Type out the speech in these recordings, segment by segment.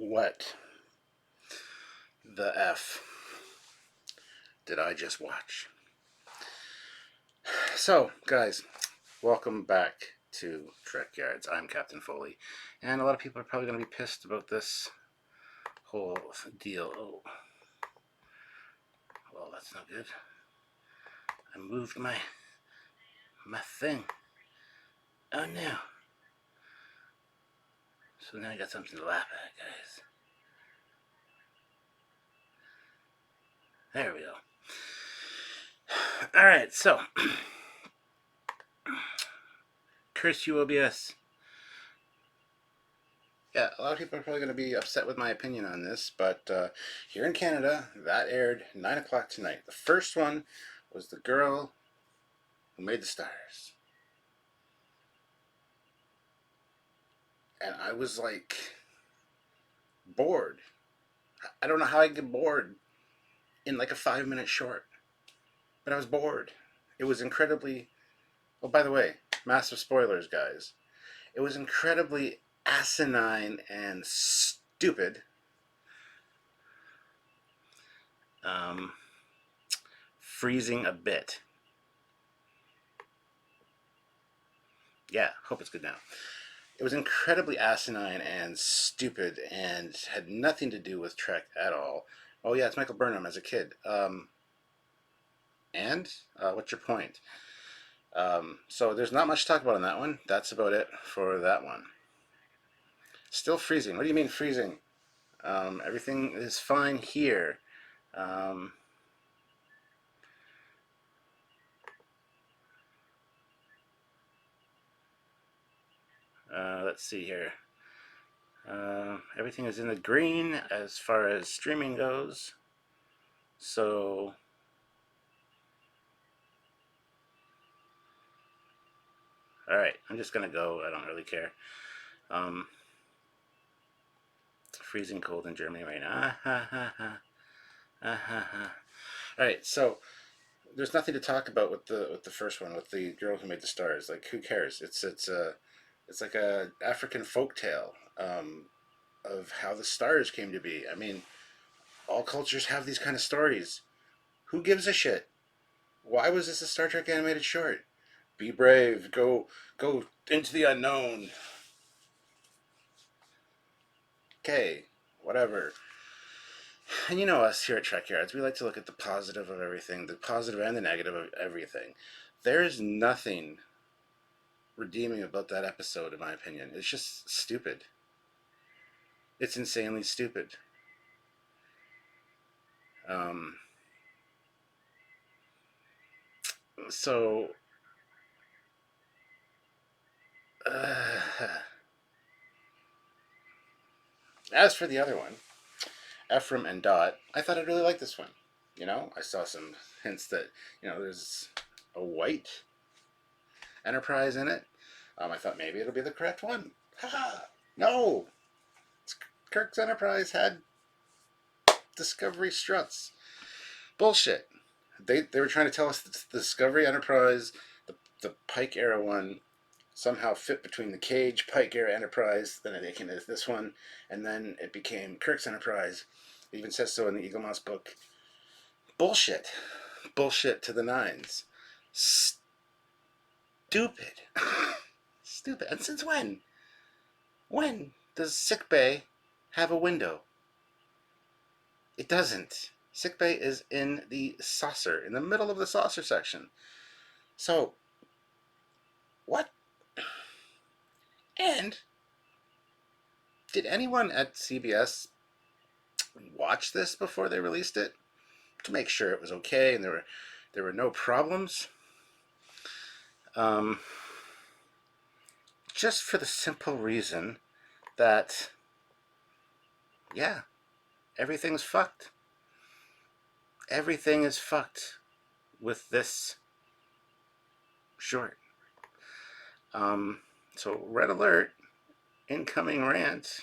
What the F did I just watch? So, guys, welcome back to Trekyards. I'm Captain Foley, and a lot of people are probably going to be pissed about this whole deal. Oh, well, that's not good. I moved my thing. Oh no. So now I got something to laugh at, guys. There we go. Alright, so curse you, OBS. Yeah, a lot of people are probably going to be upset with my opinion on this, but here in Canada, that aired 9 o'clock tonight. The first one was The Girl Who Made the Stars. And I was like, bored. I don't know how I get bored in like a 5-minute short, but I was bored. It was incredibly, oh, by the way, massive spoilers, guys. It was incredibly asinine and stupid. Freezing a bit. Yeah, hope it's good now. It was incredibly asinine and stupid and had nothing to do with Trek at all. Oh yeah, it's Michael Burnham as a kid. What's your point? So there's not much to talk about on that one. That's about it for that one. Still freezing. What do you mean freezing? Everything is fine here. Let's see here. Everything is in the green as far as streaming goes. So alright, I'm just gonna go. I don't really care. It's freezing cold in Germany right now. Alright, so there's nothing to talk about with the first one, with The Girl Who Made the Stars. Like, who cares? It's like a African folktale of how the stars came to be. I mean, all cultures have these kind of stories. Who gives a shit? Why was this a Star Trek animated short? Be brave. Go into the unknown. Okay, whatever. And you know us here at Trekyards, we like to look at the positive of everything, the positive and the negative of everything. There is nothing redeeming about that episode, in my opinion. It's just stupid. It's insanely stupid. So, as for the other one, Ephraim and DOT, I thought I'd really like this one. You know, I saw some hints that, there's a white Enterprise in it. I thought maybe it'll be the correct one. Haha! No! Kirk's Enterprise had Discovery struts. Bullshit. They were trying to tell us that the Discovery Enterprise, the Pike era one, somehow fit between the Cage Pike era Enterprise, then it came to this one, and then it became Kirk's Enterprise. It even says so in the Eagle Moss book. Bullshit. Bullshit to the nines. Stupid. Stupid. And since when? When does sickbay have a window? It doesn't. Sickbay is in the saucer, in the middle of the saucer section. So, what? And did anyone at CBS watch this before they released it to make sure it was okay and there were no problems? Just for the simple reason that, yeah, everything's fucked. Everything is fucked with this short. So red alert, incoming rant.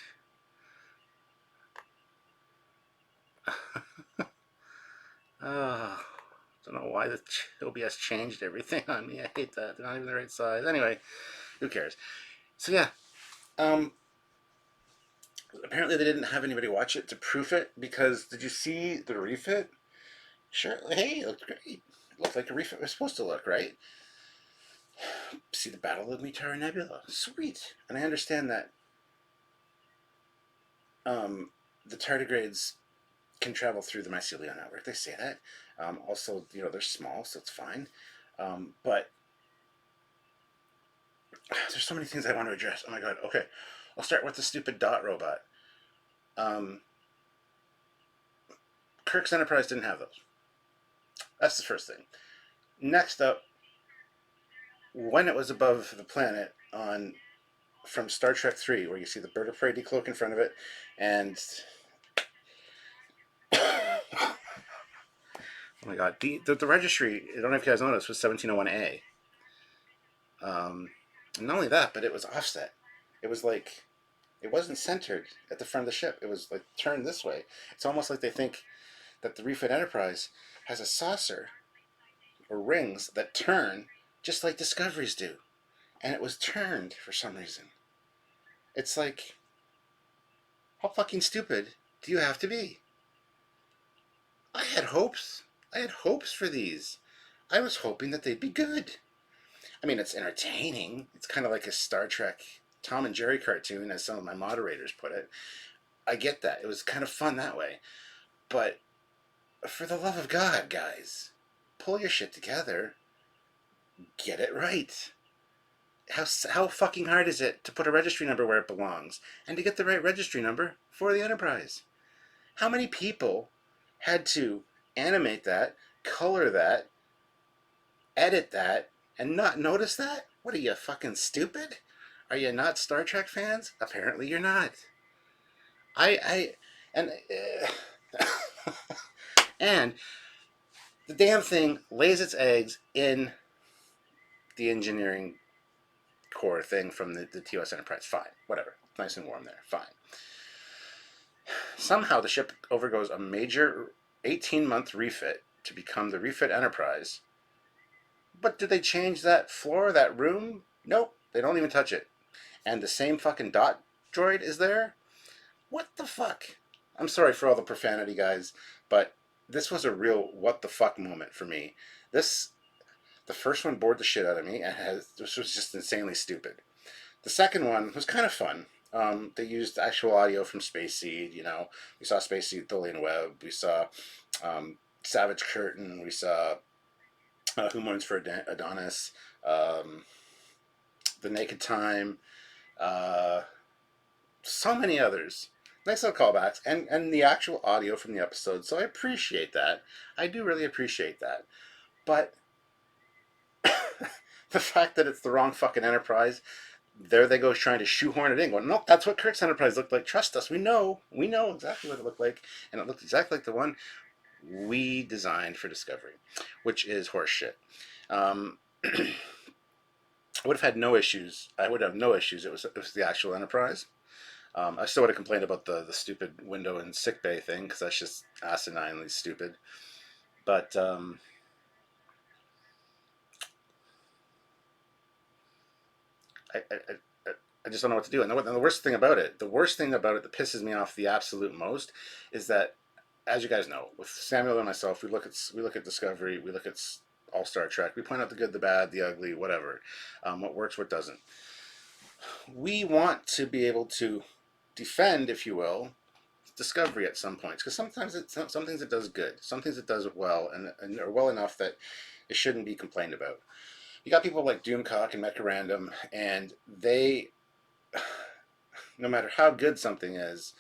Don't know why the OBS changed everything on me. I hate that. They're not even the right size. Anyway, who cares? So yeah, Apparently they didn't have anybody watch it to proof it, because did you see the refit? Sure, hey, it looked great. It looked like a refit was supposed to look, right? See the Battle of Mutara Nebula. Sweet. And I understand that the tardigrades can travel through the mycelial network. They say that. Also, they're small, so it's fine. But there's so many things I want to address. Oh my god. Okay. I'll start with the stupid dot robot. Um, Kirk's Enterprise didn't have those. That's the first thing. Next up, when it was above the planet on from Star Trek 3, where you see the bird of prey decloak in front of it, and oh my god, the registry, I don't know if you guys noticed, was 1701A. And not only that, but it was offset. It was like, it wasn't centered at the front of the ship. It was like turned this way. It's almost like they think that the refit Enterprise has a saucer or rings that turn just like Discoveries do. And it was turned for some reason. It's like, how fucking stupid do you have to be? I had hopes. I had hopes for these. I was hoping that they'd be good. I mean, it's entertaining. It's kind of like a Star Trek Tom and Jerry cartoon, as some of my moderators put it. I get that. It was kind of fun that way. But for the love of God, guys, pull your shit together. Get it right. How fucking hard is it to put a registry number where it belongs and to get the right registry number for the Enterprise? How many people had to animate that, color that, edit that, and not notice that? What are you, fucking stupid? Are you not Star Trek fans? Apparently you're not. And and the damn thing lays its eggs in the engineering core thing from the TOS Enterprise. Fine, whatever. Nice and warm there. Fine. Somehow the ship overgoes a major 18-month refit to become the refit Enterprise. But did they change that floor, that room? Nope. They don't even touch it. And the same fucking dot droid is there? What the fuck? I'm sorry for all the profanity, guys, but this was a real what the fuck moment for me. The first one bored the shit out of me, and this was just insanely stupid. The second one was kind of fun. They used actual audio from Space Seed. We saw Space Seed, Tholian Web. We saw Savage Curtain. We saw Who Mourns for Adonis. The Naked Time. So many others. Nice little callbacks, and the actual audio from the episode. So I appreciate that. I do really appreciate that. But the fact that it's the wrong fucking Enterprise, there they go trying to shoehorn it in. Going, nope, that's what Kirk's Enterprise looked like. Trust us, we know exactly what it looked like, and it looked exactly like the one we designed for Discovery, which is horseshit. I would have had no issues. I would have no issues. It was the actual Enterprise. I still would have complained about the stupid window and sickbay thing, because that's just asininely stupid. But I just don't know what to do. And the worst thing about it that pisses me off the absolute most, is that, as you guys know, with Samuel and myself, we look at Discovery, we look at all Star Trek, we point out the good, the bad, the ugly, whatever, what works, what doesn't. We want to be able to defend, if you will, Discovery at some points, because sometimes some things it does good, some things it does well, and are well enough that it shouldn't be complained about. You got people like Doomcock and Mecha Random, and they, no matter how good something is,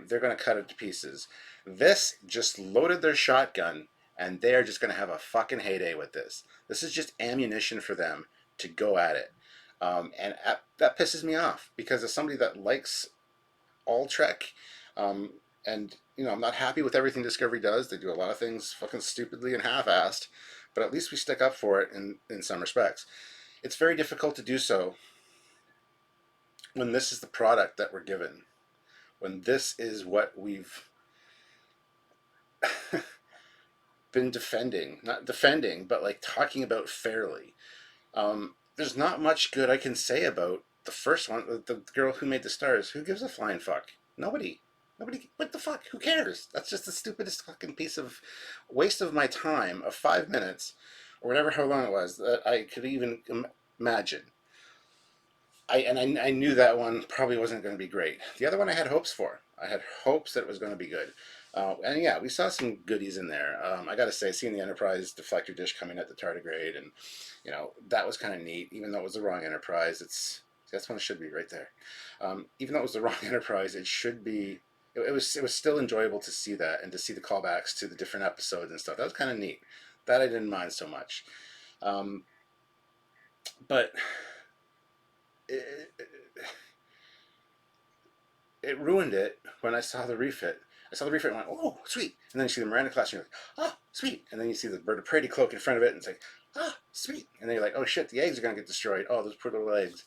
they're going to cut it to pieces. This just loaded their shotgun, and they are just going to have a fucking heyday with this. This is just ammunition for them to go at it. That pisses me off, because as somebody that likes all Trek, and I'm not happy with everything Discovery does. They do a lot of things fucking stupidly and half-assed, but at least we stick up for it in some respects. It's very difficult to do so when this is the product that we're given, when this is what we've been defending, not defending, but like talking about fairly. There's not much good I can say about the first one, the girl who made the stars. Who gives a flying fuck? Nobody. Nobody. What the fuck? Who cares? That's just the stupidest fucking piece of waste of my time of 5 minutes, or whatever, how long it was, that I could even imagine. I knew that one probably wasn't going to be great. The other one I had hopes for. I had hopes that it was going to be good. And yeah, we saw some goodies in there. I got to say, seeing the Enterprise deflector dish coming at the tardigrade, and that was kind of neat. Even though it was the wrong Enterprise, that's when it should be right there. Even though it was the wrong Enterprise, it should be. It was still enjoyable to see that and to see the callbacks to the different episodes and stuff. That was kind of neat. That I didn't mind so much. But it, it ruined it when I saw the refit. I saw the refit and went, oh, sweet. And then you see the Miranda class and you're like, oh, sweet. And then you see the Bird of Prey cloak in front of it and it's like, ah, sweet. And then you're like, oh shit, the eggs are going to get destroyed. Oh, those poor little eggs.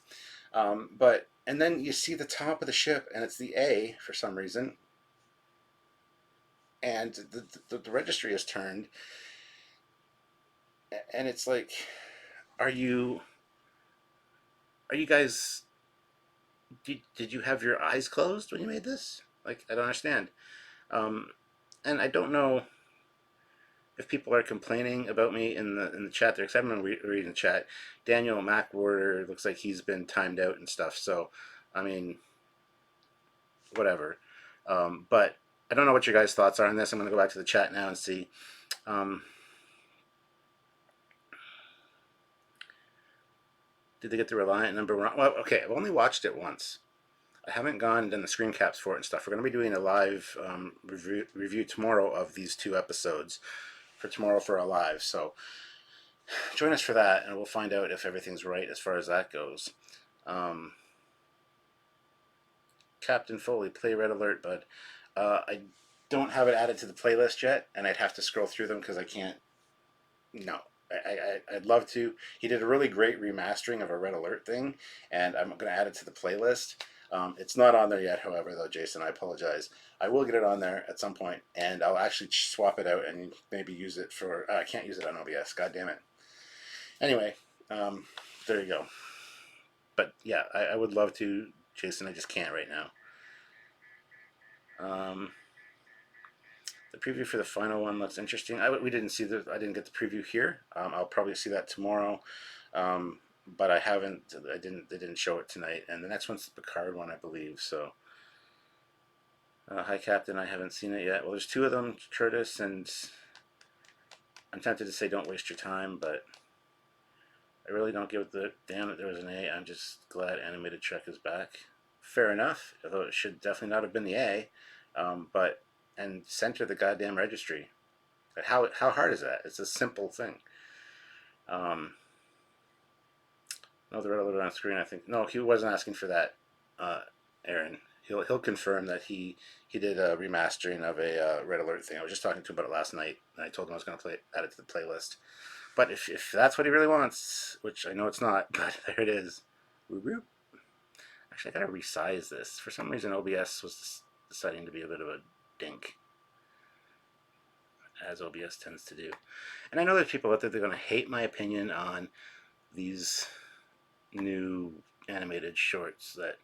And then you see the top of the ship and it's the A for some reason. And the registry is turned. And it's like, are you guys, did you have your eyes closed when you made this? Like, I don't understand. Um, and I don't know if people are complaining about me in the chat there, because I haven't been reading the chat. Daniel Mackwarder looks like he's been timed out and stuff. So, I mean, whatever. But I don't know what your guys' thoughts are on this. I'm going to go back to the chat now and see. Did they get the Reliant number one? Well, okay, I've only watched it once. I haven't gone and done the screen caps for it and stuff. We're going to be doing a live review tomorrow of these 2 episodes for tomorrow for a live. So join us for that, and we'll find out if everything's right as far as that goes. Captain Foley, play Red Alert, bud. I don't have it added to the playlist yet, and I'd have to scroll through them because I can't. No. I'd love to. He did a really great remastering of a Red Alert thing, and I'm going to add it to the playlist. It's not on there yet, however, though, Jason. I apologize. I will get it on there at some point, and I'll actually swap it out and maybe use it for. I can't use it on OBS. God damn it. Anyway, there you go. But yeah, I would love to, Jason. I just can't right now. The preview for the final one looks interesting. We didn't see I didn't get the preview here. I'll probably see that tomorrow. But I haven't. They didn't show it tonight. And the next one's the Picard one, I believe. So, hi, Captain. I haven't seen it yet. Well, there's 2 of them, Curtis, and I'm tempted to say don't waste your time, but I really don't give the damn that there was an A. I'm just glad Animated Trek is back. Fair enough, although it should definitely not have been the A. And center the goddamn registry. But how hard is that? It's a simple thing. No, the Red Alert on screen. I think no, he wasn't asking for that, Aaron. He'll confirm that he did a remastering of a Red Alert thing. I was just talking to him about it last night, and I told him I was going to add it to the playlist. But if that's what he really wants, which I know it's not, but there it is. Woo-woo. Actually, I gotta resize this. For some reason, OBS was deciding to be a bit of a dink, as OBS tends to do. And I know there's people out there that are going to hate my opinion on these new animated shorts that,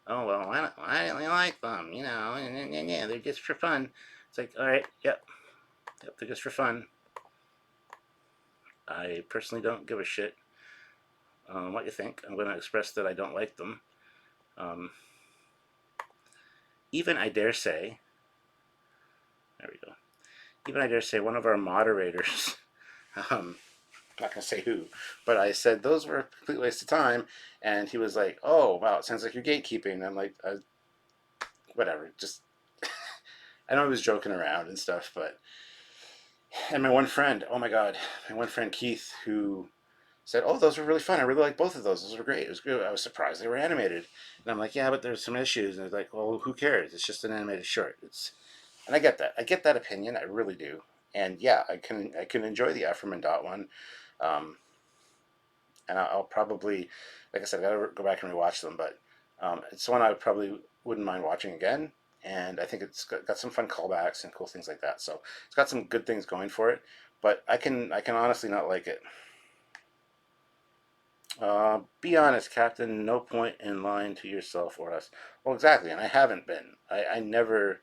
oh, well, I don't really like them, yeah, they're just for fun. It's like, all right, yep, they're just for fun. I personally don't give a shit what you think. I'm going to express that I don't like them. Even I dare say, there we go. Even I dare say one of our moderators, I'm not going to say who, but I said those were a complete waste of time, and he was like, oh, wow, it sounds like you're gatekeeping. And I'm like, whatever, just, I know he was joking around and stuff, but, and my one friend, oh my God, my one friend Keith, who said, oh, those were really fun. I really like both of those. Those were great. It was good. I was surprised they were animated. And I'm like, yeah, but there's some issues. And they're like, well, who cares? It's just an animated short. And I get that. I get that opinion. I really do. And yeah, I can enjoy the Ephraim and DOT one. And I'll probably, like I said, I gotta go back and rewatch them. But it's one I probably wouldn't mind watching again. And I think it's got some fun callbacks and cool things like that. So it's got some good things going for it. But I can honestly not like it. Be honest, Captain. No point in lying to yourself or us. Well, exactly, and I haven't been. I never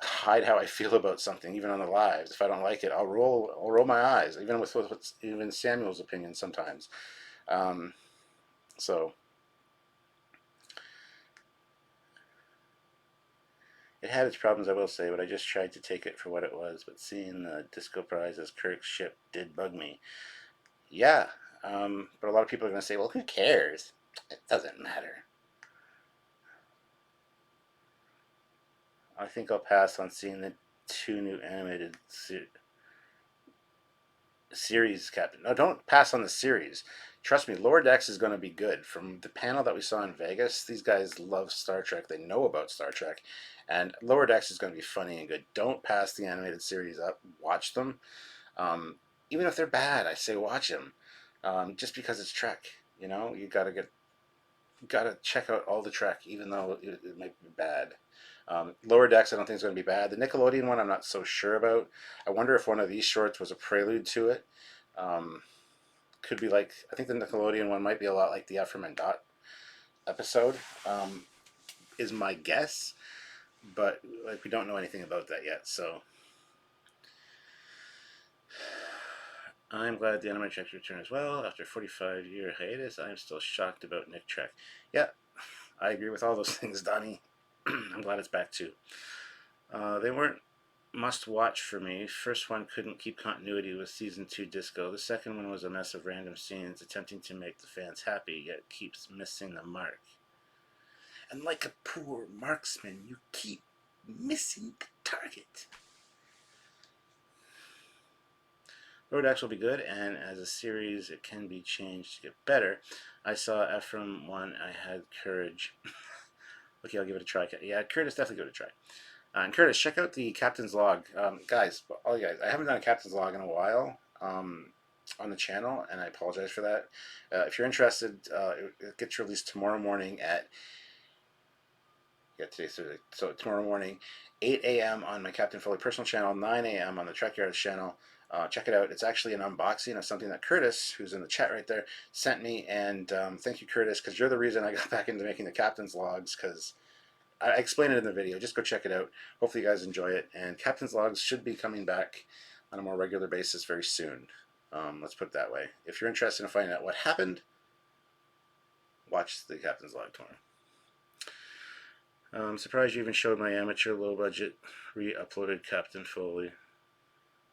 hide how I feel about something, even on the lives. If I don't like it, I'll roll my eyes, even with even Samuel's opinion sometimes. Um, so it had its problems, I will say, but I just tried to take it for what it was. But seeing the disco prize as Kirk's ship did bug me. Yeah, but a lot of people are going to say, well, who cares? It doesn't matter. I think I'll pass on seeing the two new animated series, Captain. No, don't pass on the series. Trust me, Lower Decks is going to be good. From the panel that we saw in Vegas, these guys love Star Trek. They know about Star Trek. And Lower Decks is going to be funny and good. Don't pass the animated series up. Watch them. Um, Even if they're bad, I say watch them. Just because it's Trek. You know, gotta check out all the Trek, even though it might be bad. Lower Decks, I don't think is going to be bad. The Nickelodeon one, I'm not so sure about. I wonder if one of these shorts was a prelude to it. Um, could be like, I think the Nickelodeon one might be a lot like the Ephraim and DOT episode. Is my guess, but like we don't know anything about that yet. So I'm glad the Animatrix returned as well after a 45-year hiatus. I am still shocked about Nick Trek. Yeah, I agree with all those things, Donnie. I'm glad it's back too. They weren't must watch for me. First one couldn't keep continuity with season 2 Disco. The second one was a mess of random scenes attempting to make the fans happy, yet keeps missing the mark. And like a poor marksman, you keep missing the target. Road X will be good, and as a series, it can be changed to get better. I saw Ephraim one. I had courage. Okay, I'll give it a try. Yeah, Curtis, definitely give it a try. And Curtis, check out the captain's log, guys. All you guys, I haven't done a captain's log in a while on the channel, and I apologize for that. If you're interested, it gets released tomorrow morning at today's Thursday, so tomorrow morning, 8 a.m. on my Captain Foley personal channel, 9 a.m. on the Trekyards channel. Check it out. It's actually an unboxing of something that Curtis, who's in the chat right there, sent me. And thank you, Curtis, because you're the reason I got back into making the captain's logs, because I explained it in the video. Just go check it out. Hopefully you guys enjoy it. And captain's logs should be coming back on a more regular basis very soon. Let's put it that way. If you're interested in finding out what happened, watch the captain's log tomorrow. I'm surprised you even showed my amateur low-budget re-uploaded Captain Foley.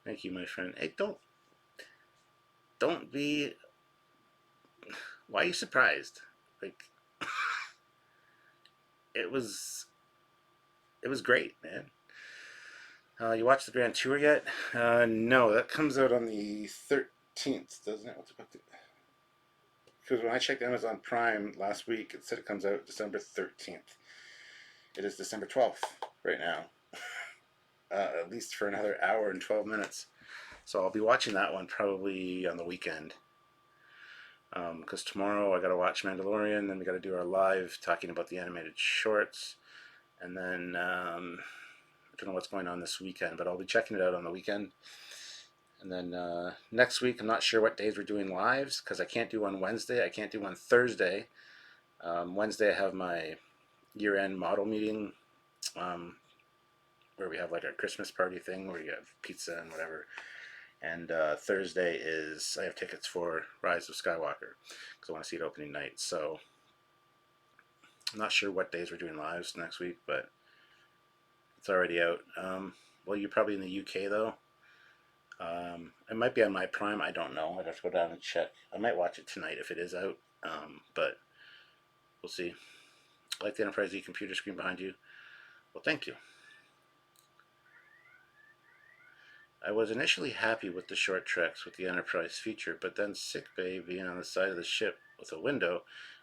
Thank you, my friend. Hey, don't be. Why are you surprised? Like, it was great, man. You watched the Grand Tour yet? No, that comes out on the 13th, doesn't it? What's about the? Because when I checked Amazon Prime last week, it said it comes out December 13th. It is December 12th right now. At least for another hour and 12 minutes. So I'll be watching that one probably on the weekend. Because tomorrow I got to watch Mandalorian, then we got to do our live talking about the animated shorts. And then I don't know what's going on this weekend, but I'll be checking it out on the weekend. And then next week, I'm not sure what days we're doing lives because I can't do one Wednesday. I can't do one Thursday. Wednesday, I have my year-end model meeting where we have like our Christmas party thing where you have pizza and whatever. And Thursday is I have tickets for Rise of Skywalker because I want to see it opening night. So I'm not sure what days we're doing lives next week, but it's already out. Well, you're probably in the UK though. It might be on my Prime. I don't know. I'd have to go down and check. I might watch it tonight if it is out. But we'll see. I like the Enterprise E computer screen behind you. Well, thank you. I was initially happy with the short treks with the Enterprise feature, but then sickbay being on the side of the ship with a window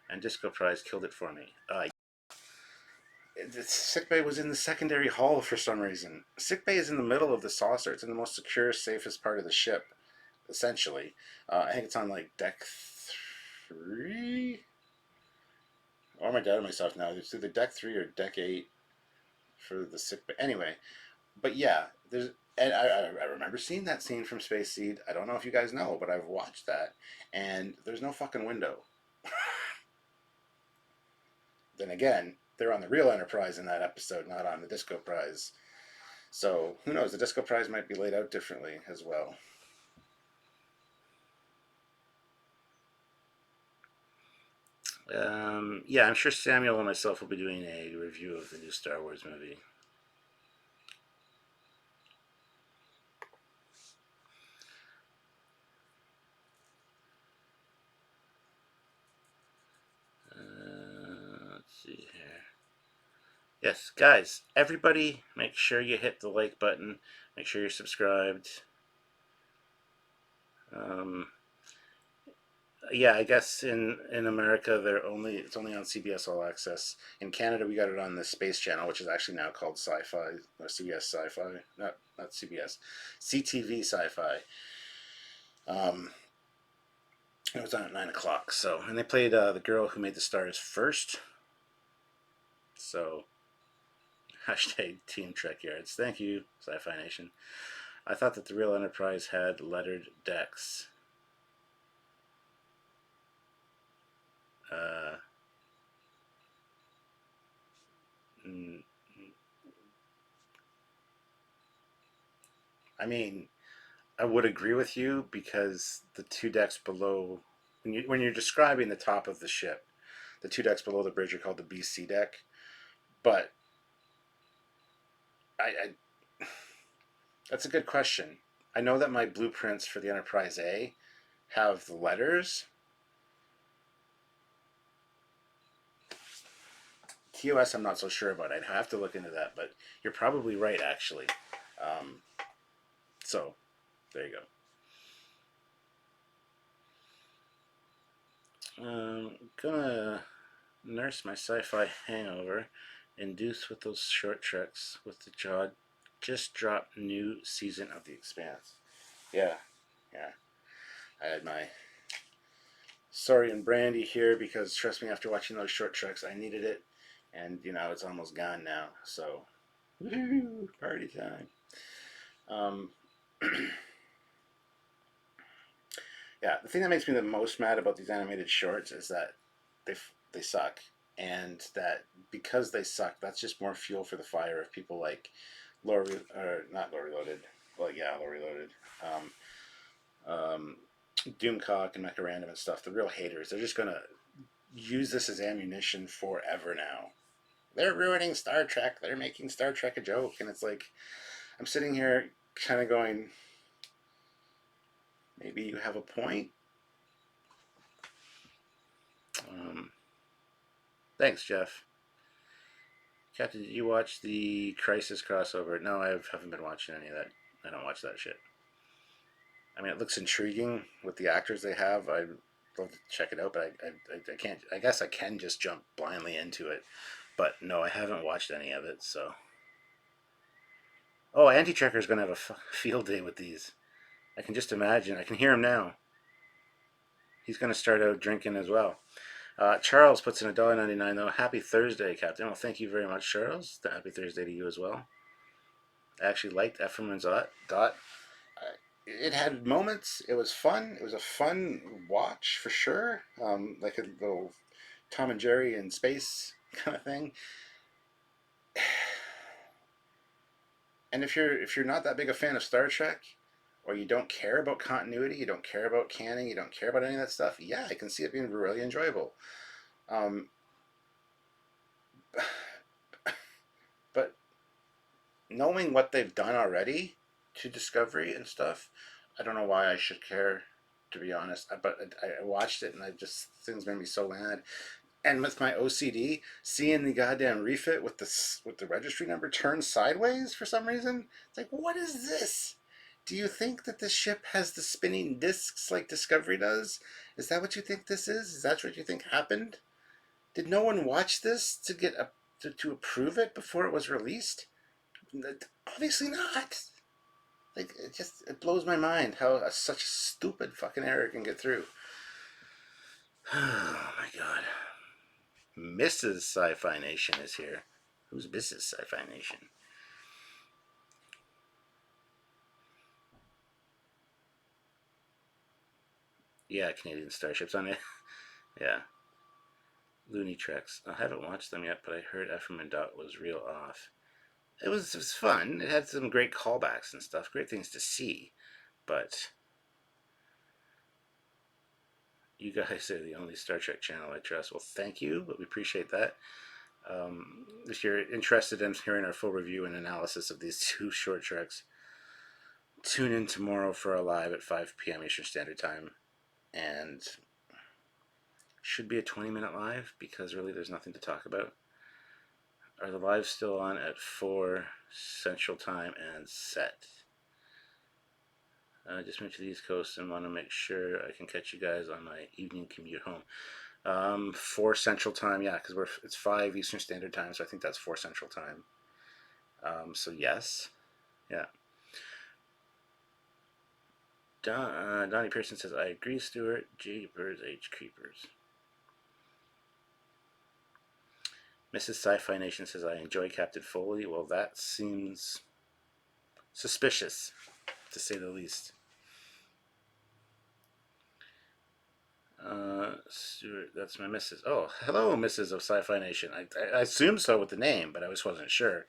and Disco Prize killed it for me. The sickbay was in the secondary hull for some reason. Sickbay is in the middle of the saucer. It's in the most secure, safest part of the ship, essentially. I think it's on like deck 3. Or am I doubting myself now? It's either deck 3 or deck 8 for the sickbay. Anyway, but yeah, there's and I remember seeing that scene from Space Seed. I don't know if you guys know, but I've watched that, and there's no fucking window. then again, they're on the real Enterprise in that episode, not on the Disco Prize. So who knows? The Disco Prize might be laid out differently as well. Yeah, I'm sure Samuel and myself will be doing a review of the new Star Wars movie. Let's see here. Yes, guys, everybody, make sure you hit the like button. Make sure you're subscribed. Yeah, I guess in America it's only on CBS All Access. In Canada, we got it on the Space Channel, which is actually now called Sci-Fi or CBS Sci-Fi, not CBS, CTV Sci-Fi. It was on at 9 o'clock. So, and they played the girl who made the stars first. So, hashtag Team Trekyards. Thank you, Sci-Fi Nation. I thought that the real Enterprise had lettered decks. I mean, I would agree with you because the two decks below, when you're describing the top of the ship, the two decks below the bridge are called the BC deck. But I that's a good question. I know that my blueprints for the Enterprise A have the letters. TOS, I'm not so sure about. I'd have to look into that, but you're probably right, actually. So, there you go. Gonna nurse my sci-fi hangover, induce with those short treks with the jaw. Just dropped new season of The Expanse. Yeah. I had my sorry and brandy here because trust me, after watching those short treks, I needed it, and it's almost gone now. So, woohoo, party time. Um, yeah, the thing that makes me the most mad about these animated shorts is that they suck, and that because they suck, that's just more fuel for the fire of people like Lori, or not Lori Loaded. Well, yeah, Lori Loaded. Um, Doomcock and Mecha Random and stuff. The real haters. They're just gonna use this as ammunition forever now. They're ruining Star Trek. They're making Star Trek a joke, and it's like I'm sitting here kind of going, maybe you have a point. Thanks, Jeff. Captain, did you watch the Crisis crossover? No, I haven't been watching any of that. I don't watch that shit. I mean, it looks intriguing with the actors they have. I'd love to check it out, but I can't. I guess I can just jump blindly into it. But no, I haven't watched any of it, so. Oh, Anti-Trekker's going to have a field day with these. I can just imagine. I can hear him now. He's going to start out drinking as well. Charles puts in $1.99 though. Happy Thursday, Captain. Well, thank you very much, Charles. Happy Thursday to you as well. I actually liked Ephraim and DOT. It had moments. It was fun. It was a fun watch for sure. Like a little Tom and Jerry in space kind of thing. And if you're not that big a fan of Star Trek, or you don't care about continuity, you don't care about canon, you don't care about any of that stuff, yeah, I can see it being really enjoyable. Um, but knowing what they've done already to Discovery and stuff, I don't know why I should care, to be honest. But I watched it and things made me so mad. And with my OCD, seeing the goddamn refit with the registry number turned sideways for some reason, it's like, what is this? Do you think that this ship has the spinning discs like Discovery does? Is that what you think this is? Is that what you think happened? Did no one watch this to approve it before it was released? Obviously not. Like it blows my mind how such a stupid fucking error can get through. Oh my god. Mrs. Sci-Fi Nation is here. Who's Mrs. Sci-Fi Nation? Yeah, Canadian Starships on it. Yeah. Looney Treks. I haven't watched them yet, but I heard Ephraim and DOT was real off. It was fun. It had some great callbacks and stuff, great things to see. But you guys are the only Star Trek channel I trust. Well, thank you, but we appreciate that. If you're interested in hearing our full review and analysis of these two short treks, tune in tomorrow for a live at 5 p.m. Eastern Standard Time. And should be a 20-minute live because really there's nothing to talk about. Are the lives still on at 4 Central Time and set? I just moved to the East Coast and want to make sure I can catch you guys on my evening commute home. 4 Central Time, yeah, because it's 5 Eastern Standard Time, so I think that's 4 Central Time. So yes, yeah. Donnie Pearson says, I agree, Stuart. Jeepers H. Creepers. Mrs. Sci-Fi Nation says, I enjoy Captain Foley. Well, that seems suspicious, to say the least. Stuart, that's my missus. Oh, hello, Mrs. of Sci-Fi Nation. I assumed so with the name, but I just wasn't sure.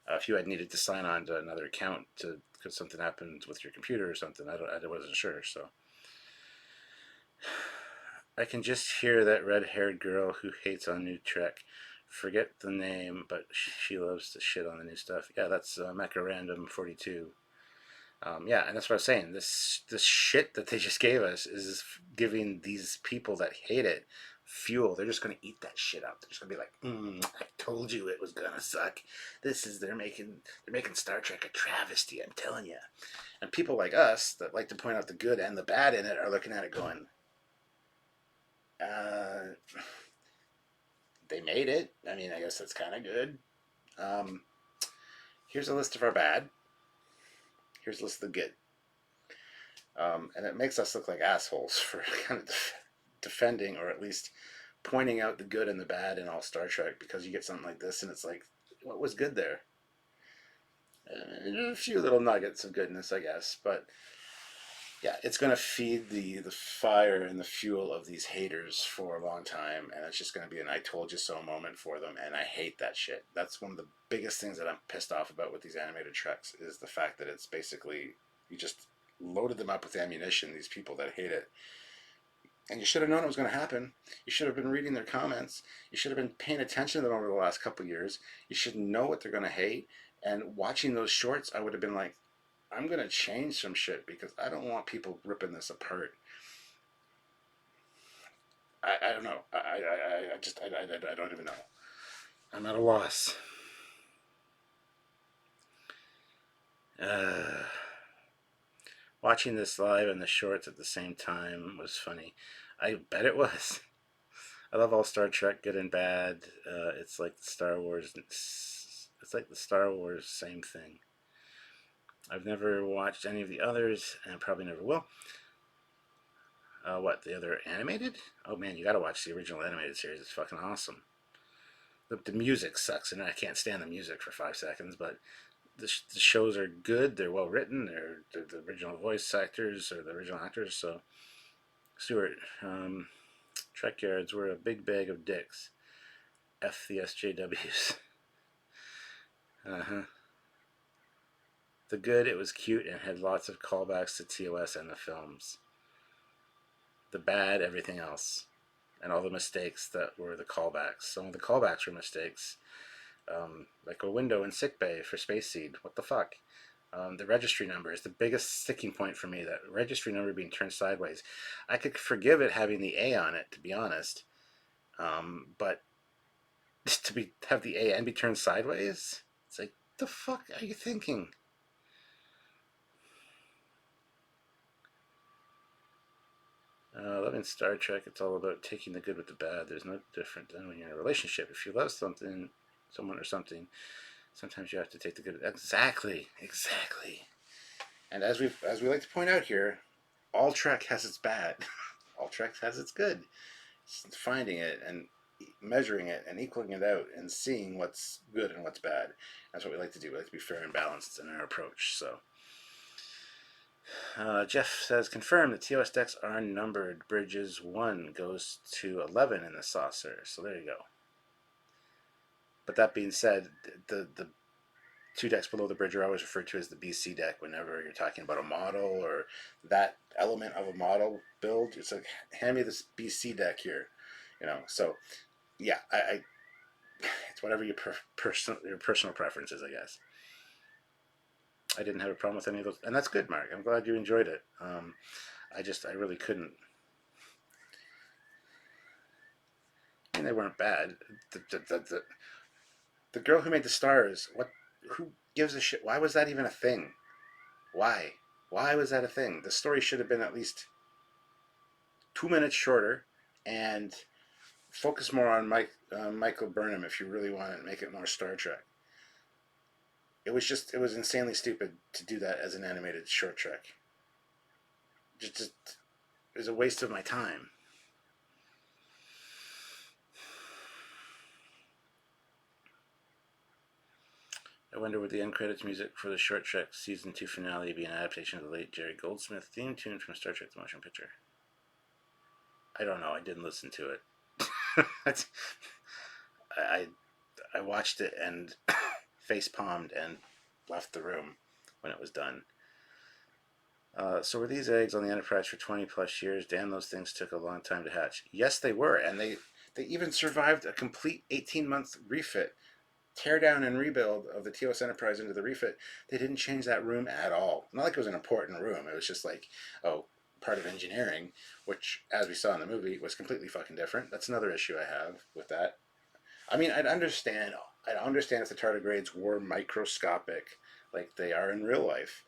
If you had needed to sign on to another account because something happened with your computer or something, I wasn't sure. So I can just hear that red-haired girl who hates on New Trek. Forget the name, but she loves to shit on the new stuff. Yeah, that's Mecha Random 42. Yeah, and that's what I was saying. This shit that they just gave us is giving these people that hate it fuel. They're just gonna eat that shit up. They're just gonna be like, I told you it was gonna suck. They're making Star Trek a travesty. I'm telling you. And people like us that like to point out the good and the bad in it are looking at it going, they made it. I mean, I guess that's kind of good. Here's a list of our bad. Here's a list of the good. And it makes us look like assholes for kind of defending or at least pointing out the good and the bad in all Star Trek, because you get something like this and it's like, what was good there? A few little nuggets of goodness, I guess, but yeah, it's going to feed the fire and the fuel of these haters for a long time, and it's just going to be an I told you so moment for them, and I hate that shit. That's one of the biggest things that I'm pissed off about with these animated treks, is the fact that it's basically, you just loaded them up with ammunition, these people that hate it. And you should have known it was going to happen. You should have been reading their comments. You should have been paying attention to them over the last couple of years. You should know what they're going to hate. And watching those shorts, I would have been like, I'm going to change some shit because I don't want people ripping this apart. I don't know. I don't even know. I'm at a loss. Watching this live and the shorts at the same time was funny. I bet it was. I love all Star Trek, good and bad. It's like Star Wars. It's like the Star Wars same thing. I've never watched any of the others, and probably never will. What, the other animated? Oh man, you gotta watch the original animated series. It's fucking awesome. The music sucks, and I can't stand the music for 5 seconds, but the shows are good. They're well written. They're the original voice actors or the original actors. So, Stuart, Trekyards were a big bag of dicks. F the SJWs. The good, it was cute and had lots of callbacks to TOS and the films. The bad, everything else. And all the mistakes that were the callbacks. Some of the callbacks were mistakes. Like a window in sickbay for Space Seed. What the fuck? The registry number is the biggest sticking point for me. That registry number being turned sideways. I could forgive it having the A on it, to be honest. But have the A and be turned sideways? It's like, the fuck are you thinking? Loving Star Trek, it's all about taking the good with the bad. There's no different than when you're in a relationship. If you love someone or something, sometimes you have to take the good. Exactly. And as we like to point out here, all Trek has its bad. All Trek has its good. It's finding it and measuring it and equaling it out and seeing what's good and what's bad. That's what we like to do. We like to be fair and balanced in our approach. So Jeff says, confirmed the TOS decks are numbered. Bridges 1 goes to 11 in the saucer. So there you go. But that being said, the 2 decks below the bridge are always referred to as the BC deck whenever you're talking about a model or that element of a model build. It's like, hand me this BC deck here. So yeah, I it's whatever your personal preferences, I guess. I didn't have a problem with any of those, and that's good, Mark. I'm glad you enjoyed it. I really couldn't. I mean, they weren't bad. The girl who made the stars, what? Who gives a shit? Why was that even a thing? Why? Why was that a thing? The story should have been at least 2 minutes shorter, and focus more on Michael Burnham if you really want to make it more Star Trek. It was insanely stupid to do that as an animated short trek. Just it was a waste of my time. I wonder would the end credits music for the short trek season 2 finale be an adaptation of the late Jerry Goldsmith theme tune from Star Trek: The Motion Picture? I don't know. I didn't listen to it. I watched it and face palmed and left the room when it was done. So were these eggs on the Enterprise for 20 plus years? Damn, those things took a long time to hatch. Yes, they were, and they even survived a complete 18-month refit, tear down and rebuild of the TOS Enterprise into the refit. They didn't change that room at all. Not like it was an important room. It was just like, part of engineering, which, as we saw in the movie, was completely fucking different. That's another issue I have with that. I mean, I'd understand if the tardigrades were microscopic, like they are in real life.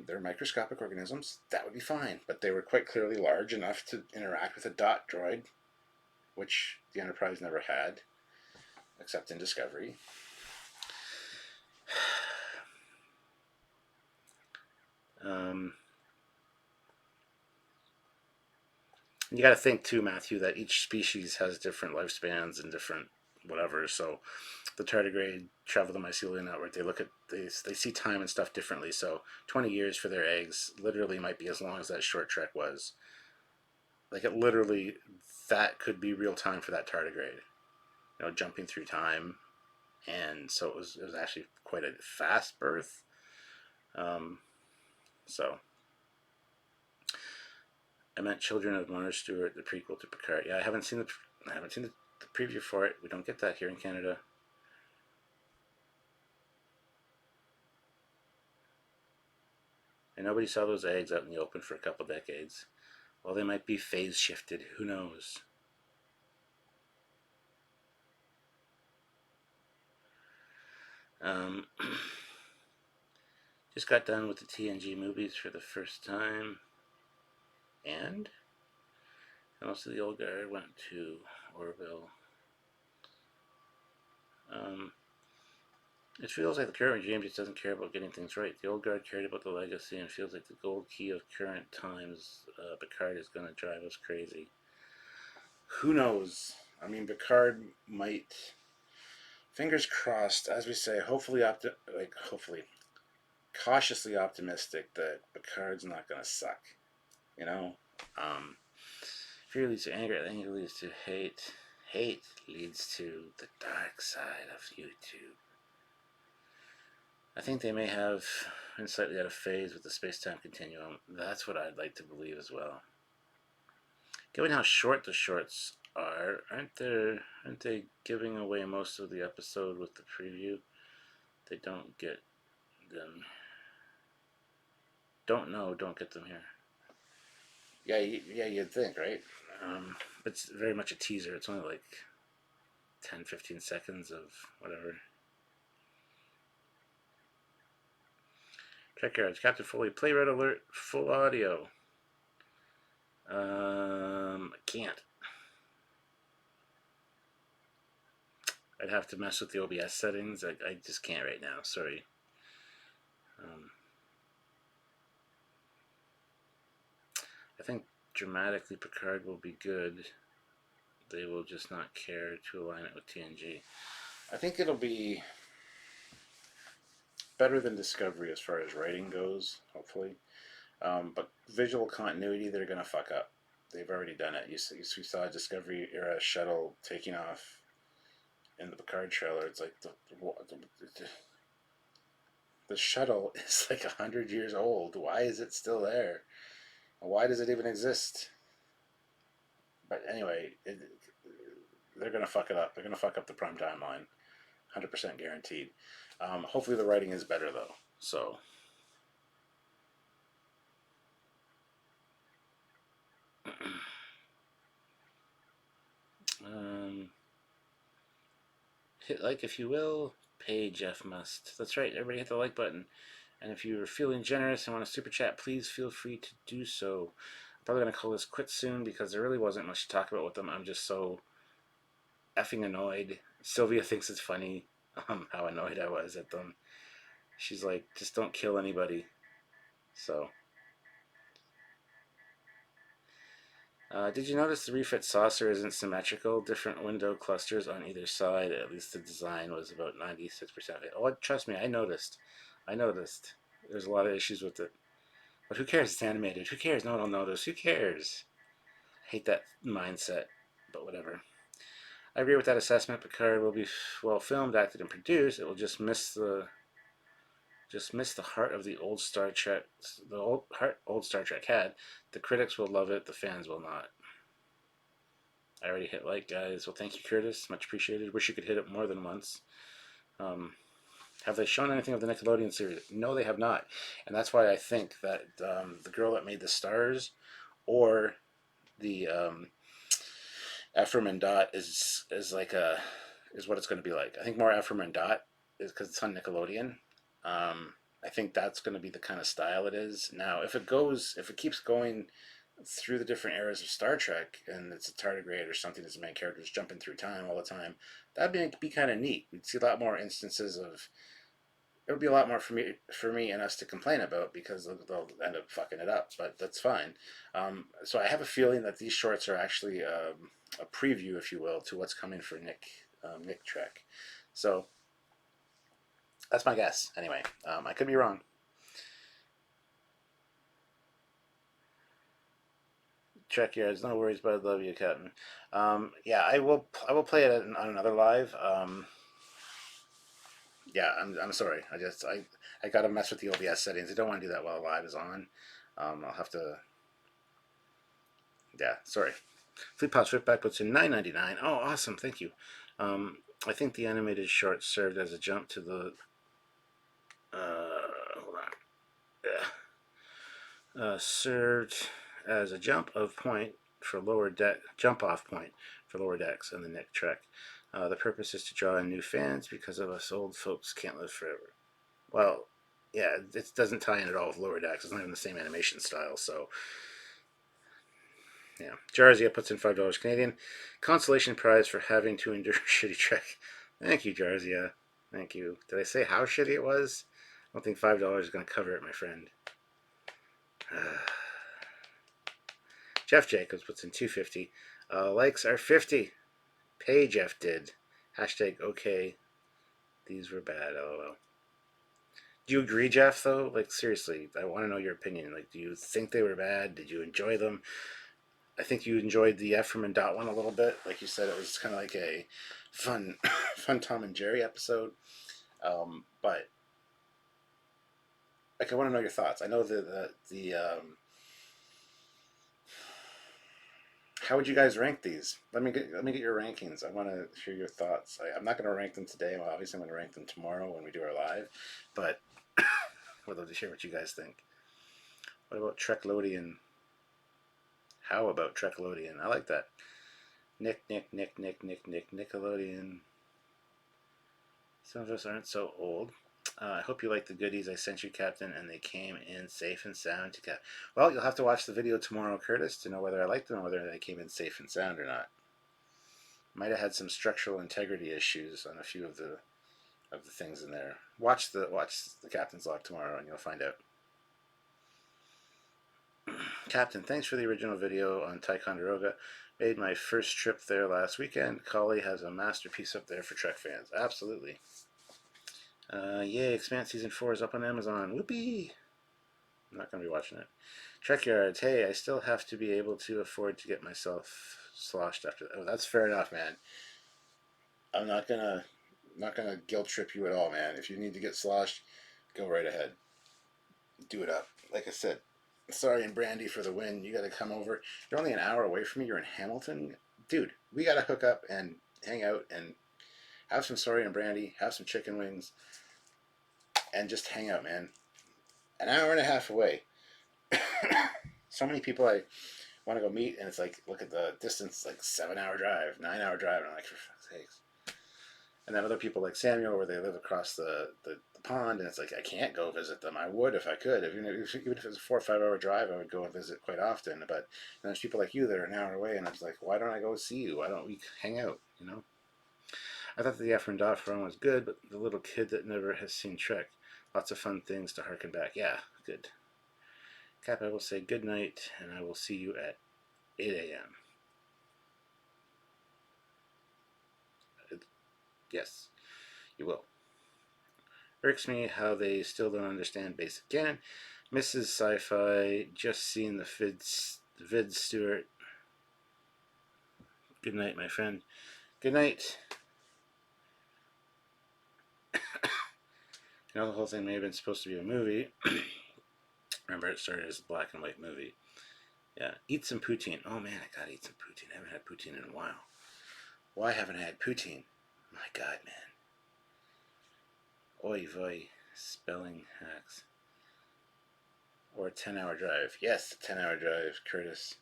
They're microscopic organisms. That would be fine, but they were quite clearly large enough to interact with a DOT droid, which the Enterprise never had, except in Discovery. You got to think too, Matthew, that each species has different lifespans and different whatever. So the tardigrade travel the mycelial network. They see time and stuff differently. So 20 years for their eggs literally might be as long as that short trek was. Like it literally, that could be real time for that tardigrade. Jumping through time, and so it was actually quite a fast birth. So I meant Children of Mother Stewart, the prequel to Picard. Yeah, I haven't seen the preview for it. We don't get that here in Canada. And nobody saw those eggs out in the open for a couple decades. Well, they might be phase shifted. Who knows? Just got done with the TNG movies for the first time. And most of the old guard went to Orville. It feels like the current regime just doesn't care about getting things right. The old guard cared about the legacy and feels like the gold key of current times. Picard is going to drive us crazy. Who knows? I mean, Picard might. Fingers crossed, as we say. Hopefully, cautiously optimistic that Picard's not going to suck. Fear leads to anger. Anger leads to hate. Hate leads to the dark side of YouTube. I think they may have been slightly out of phase with the space-time continuum. That's what I'd like to believe as well. Given how short the shorts are, aren't they giving away most of the episode with the preview? They don't get them. Don't get them here. Yeah, you'd think, right? It's very much a teaser. It's only like 10-15 seconds of whatever. Trekyards, Captain Foley, play red alert, full audio. I can't. I'd have to mess with the OBS settings. I just can't right now. Sorry. I think dramatically Picard will be good. They will just not care to align it with TNG. I think it'll be better than Discovery as far as writing goes, hopefully. But visual continuity, they're going to fuck up. They've already done it. You saw a Discovery era shuttle taking off in the Picard trailer. It's like the shuttle is like 100 years old. Why is it still there? Why does it even exist? But anyway, they're going to fuck it up. They're going to fuck up the prime timeline. 100% guaranteed. Hopefully the writing is better, though. So... hit like if you will. Pay Jeff Must. That's right. Everybody hit the like button. And if you're feeling generous and want a super chat, please feel free to do so. I'm probably going to call this quit soon because there really wasn't much to talk about with them. I'm just so effing annoyed. Sylvia thinks it's funny how annoyed I was at them. She's like, just don't kill anybody. So... did you notice the refit saucer isn't symmetrical? Different window clusters on either side. At least the design was about 96%. Oh, trust me, I noticed. There's a lot of issues with it. But who cares? It's animated. Who cares? No one will notice. Who cares? I hate that mindset, but whatever. I agree with that assessment. Picard will be well filmed, acted, and produced. It will just miss the heart of the old Star Trek. The old Star Trek had. The critics will love it. The fans will not. I already hit like, guys. Well, thank you, Curtis. Much appreciated. Wish you could hit it more than once. Have they shown anything of the Nickelodeon series? No, they have not. And that's why I think that the girl that made the stars or the Ephraim and DOT is what it's going to be like. I think more Ephraim and DOT is because it's on Nickelodeon. I think that's going to be the kind of style it is. Now, if it keeps going through the different eras of Star Trek, and it's a tardigrade or something as the main character is jumping through time all the time, that'd be kind of neat. We'd see a lot more instances of. It would be a lot more for me and us to complain about because they'll end up fucking it up, but that's fine. So I have a feeling that these shorts are actually a preview, if you will, to what's coming for Nick Trek. So that's my guess. Anyway, I could be wrong. Trekyards, no worries, but I love you, Captain. Yeah, I will play it on another live. Yeah, I'm sorry. I gotta mess with the OBS settings. I don't want to do that while live is on. I'll have to. Yeah, sorry. Fleet Pod Swiftback puts in $9.99. Oh, awesome! Thank you. I think the animated short served as a jump to the. Hold on. Yeah. Served as a jump off point for lower decks and the Nick Trek. The purpose is to draw in new fans because of us old folks can't live forever. Well, yeah, it doesn't tie in at all with Lower Decks. It's not even the same animation style, so... Yeah. Jarzia puts in $5 Canadian. Consolation prize for having to endure shitty Trek. Thank you, Jarzia. Thank you. Did I say how shitty it was? I don't think $5 is going to cover it, my friend. Jeff Jacobs puts in $2.50. Likes are 50. Pay Jeff did. Hashtag okay. These were bad, lol. Do you agree, Jeff, though? Like, seriously, I want to know your opinion. Like, do you think they were bad? Did you enjoy them? I think you enjoyed the Ephraim and DOT one a little bit. Like you said, it was kind of like a fun Tom and Jerry episode. But, like, I want to know your thoughts. I know the how would you guys rank these? Let me get your rankings. I want to hear your thoughts. I'm not going to rank them today. Well, obviously, I'm going to rank them tomorrow when we do our live. But I'd love to hear what you guys think. What about Treklodian? How about Treklodian? I like that. Nickelodeon. Some of us aren't so old. I hope you like the goodies I sent you, Captain, and they came in safe and sound to Cap. Well, you'll have to watch the video tomorrow, Curtis, to know whether I liked them or whether they came in safe and sound or not. Might have had some structural integrity issues on a few of the things in there. Watch the Captain's log tomorrow, and you'll find out. Captain, thanks for the original video on Ticonderoga. Made my first trip there last weekend. Collie has a masterpiece up there for Trek fans. Absolutely. Yay, Expanse Season 4 is up on Amazon. Whoopee! I'm not going to be watching it. Trekyards, hey, I still have to be able to afford to get myself sloshed after that. Oh, that's fair enough, man. I'm not gonna guilt trip you at all, man. If you need to get sloshed, go right ahead. Do it up. Like I said, sorry and Brandy for the win. You gotta come over. You're only an hour away from me. You're in Hamilton. Dude, we gotta hook up and hang out and have some sorry and Brandy, have some chicken wings, and just hang out, man. An hour and a half away. So many people I want to go meet, and it's like, look at the distance, like 7 hour drive, 9 hour drive, and I'm like, for fuck's sakes. And then other people like Samuel, where they live across the pond, and it's like, I can't go visit them. I would if I could. Even if it was a 4 or 5 hour drive, I would go and visit quite often. But there's people like you that are an hour away, and I was like, why don't I go see you? Why don't we hang out, you know? I thought the Ephraim and DOT film was good, but the little kid that never has seen Trek, lots of fun things to harken back. Yeah, good. Cap, I will say good night, and I will see you at 8 a.m. Yes, you will. Irks me how they still don't understand basic canon. Mrs. Sci-Fi, just seen the vid, Stuart. Good night, my friend. Good night. You know, the whole thing may have been supposed to be a movie. Remember, it started as a black and white movie. Yeah, eat some poutine. Oh man, I gotta eat some poutine. I haven't had poutine in a while. Why haven't I had poutine? My God, man. Oy vey. Spelling hacks. Or a 10-hour drive. Yes, a 10-hour drive, Curtis.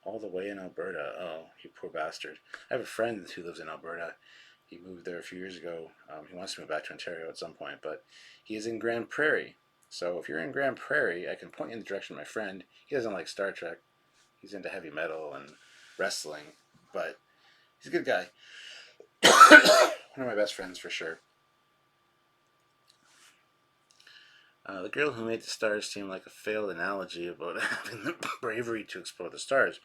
All the way in Alberta. Oh, you poor bastard. I have a friend who lives in Alberta. He moved there a few years ago. He wants to move back to Ontario at some point, but he is in Grand Prairie. So if you're in Grand Prairie, I can point you in the direction of my friend. He doesn't like Star Trek. He's into heavy metal and wrestling, but he's a good guy. One of my best friends for sure. The girl who made the stars seem like a failed analogy about having the bravery to explore the stars.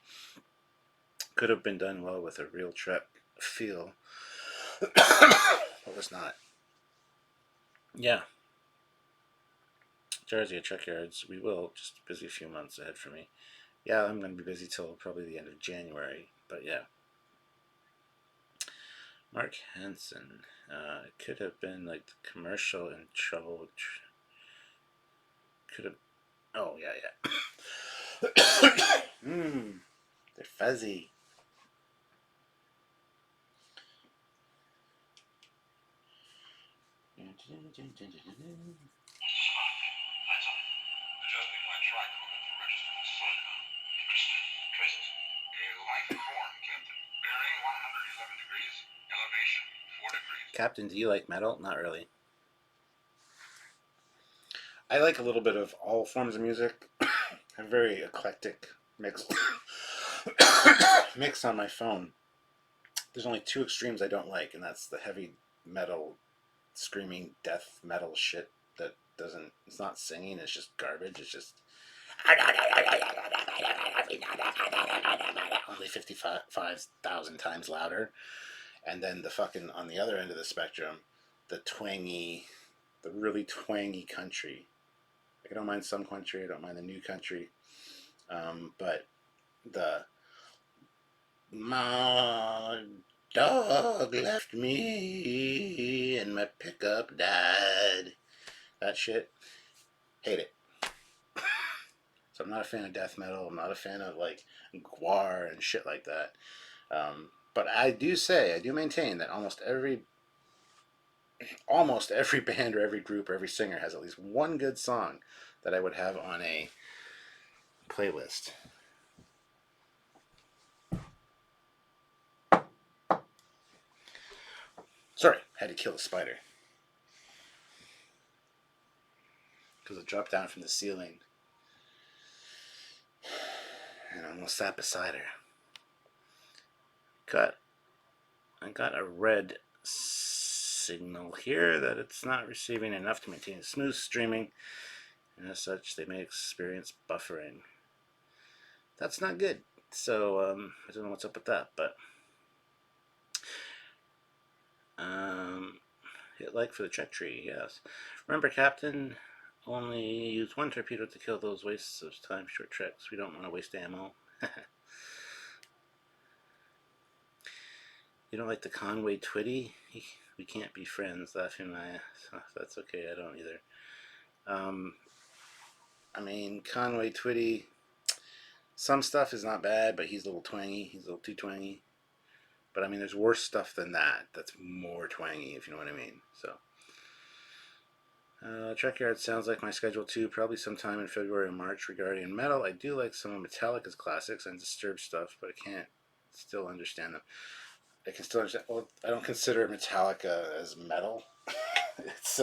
Could have been done well with a real Trek feel, but was not. Yeah. Jersey at Trekyards, we will. Just busy a few months ahead for me. Yeah, I'm going to be busy till probably the end of January, but yeah. Mark Hansen. It could have been like the commercial in Trouble. Could have. Oh, yeah. They're fuzzy. Adjusting my tricorder to register the soil. Interesting. Traces. A life form, Captain. Bearing 111 degrees. Elevation 4 degrees. Captain, do you like metal? Not really. I like a little bit of all forms of music. I'm very eclectic mix mix on my phone. There's only two extremes I don't like, and that's the heavy metal, screaming death metal shit that doesn't. It's not singing. It's just garbage. It's just only 55,000 times louder. And then the fucking on the other end of the spectrum, the really twangy country. Like, I don't mind some country. I don't mind the new country. But my dog left me and my pickup died. That shit, hate it. So I'm not a fan of death metal. I'm not a fan of like Gwar and shit like that. But I do maintain that almost every band or every group or every singer has at least one good song that I would have on a playlist. Sorry, had to kill a spider. Because it dropped down from the ceiling and I almost sat beside her. I got a red signal here that it's not receiving enough to maintain smooth streaming, and as such, they may experience buffering. That's not good. So I don't know what's up with that, but Hit like for the check tree, yes. Remember, Captain, only use one torpedo to kill those wastes of time short treks. We don't want to waste ammo. You don't like the Conway Twitty? We can't be friends, laughing my ass. Oh, that's okay, I don't either. I mean, Conway Twitty, some stuff is not bad, but he's a little twangy. He's a little too twangy. But I mean, there's worse stuff than that. That's more twangy, if you know what I mean. So, Trekyards sounds like my schedule too. Probably sometime in February or March. Regarding metal, I do like some of Metallica's classics and Disturbed stuff, but I can't still understand them. I can still understand. Well, I don't consider Metallica as metal. It's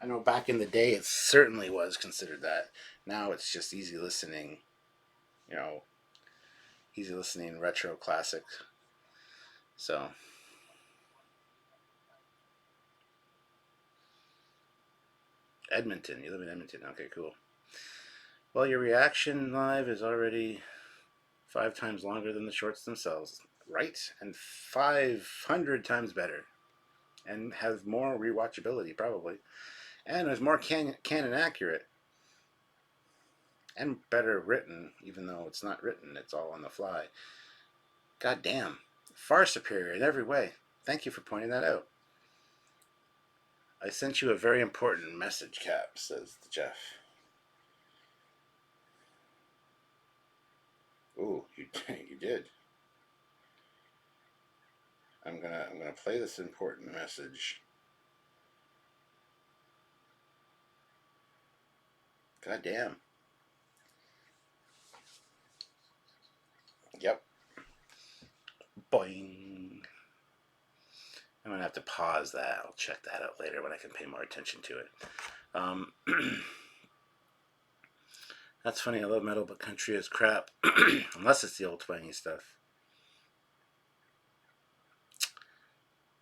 I know back in the day it certainly was considered that. Now it's just easy listening. You know, easy listening retro classic. So Edmonton, you live in Edmonton. Okay, cool. Well, your reaction live is already 5 times longer than the shorts themselves, right? And 500 times better, and has more rewatchability probably, and is more canon accurate, and better written. Even though it's not written, it's all on the fly. God damn, far superior in every way. Thank you for pointing that out. I sent you a very important message, Cap, says Jeff. Ooh, you you did. I'm gonna play this important message. God damn. Yep. Boing. I'm gonna have to pause that. I'll check that out later when I can pay more attention to it. That's funny. I love metal, but country is crap. Unless it's the old twangy stuff.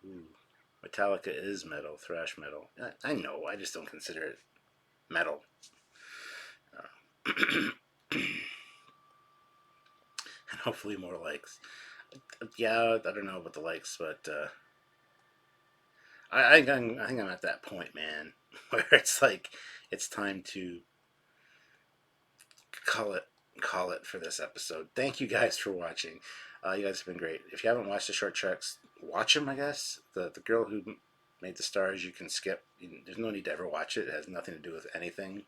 Ooh. Metallica is metal, thrash metal. I know. I just don't consider it metal. And hopefully more likes. Yeah, I don't know about the likes, but I think I'm at that point, man, where it's like it's time to call it for this episode. Thank you guys for watching. You guys have been great. If you haven't watched the short treks, watch them. I guess the girl who made the stars, you can skip. There's no need to ever watch it. It has nothing to do with anything.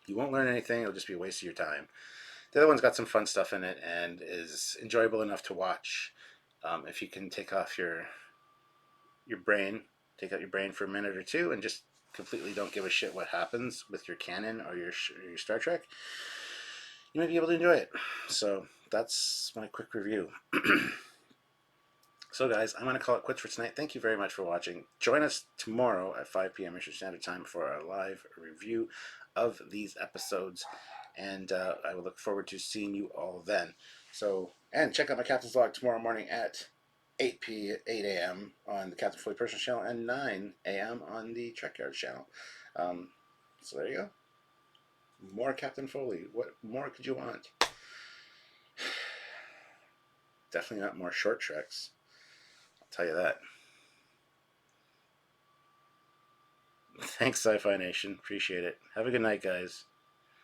You won't learn anything. It'll just be a waste of your time. The other one's got some fun stuff in it and is enjoyable enough to watch. If you can take off your brain, take out your brain for a minute or two, and just completely don't give a shit what happens with your canon or your Star Trek, you might be able to enjoy it. So that's my quick review. So guys, I'm going to call it quits for tonight. Thank you very much for watching. Join us tomorrow at 5 p.m. Eastern Standard Time for our live review of these episodes. And I will look forward to seeing you all then. So, and check out my Captain's Log tomorrow morning at 8 a.m. on the Captain Foley personal channel and 9 a.m. on the Trekyards channel. So there you go. More Captain Foley. What more could you want? Definitely not more short treks. I'll tell you that. Thanks, Sci-Fi Nation. Appreciate it. Have a good night, guys.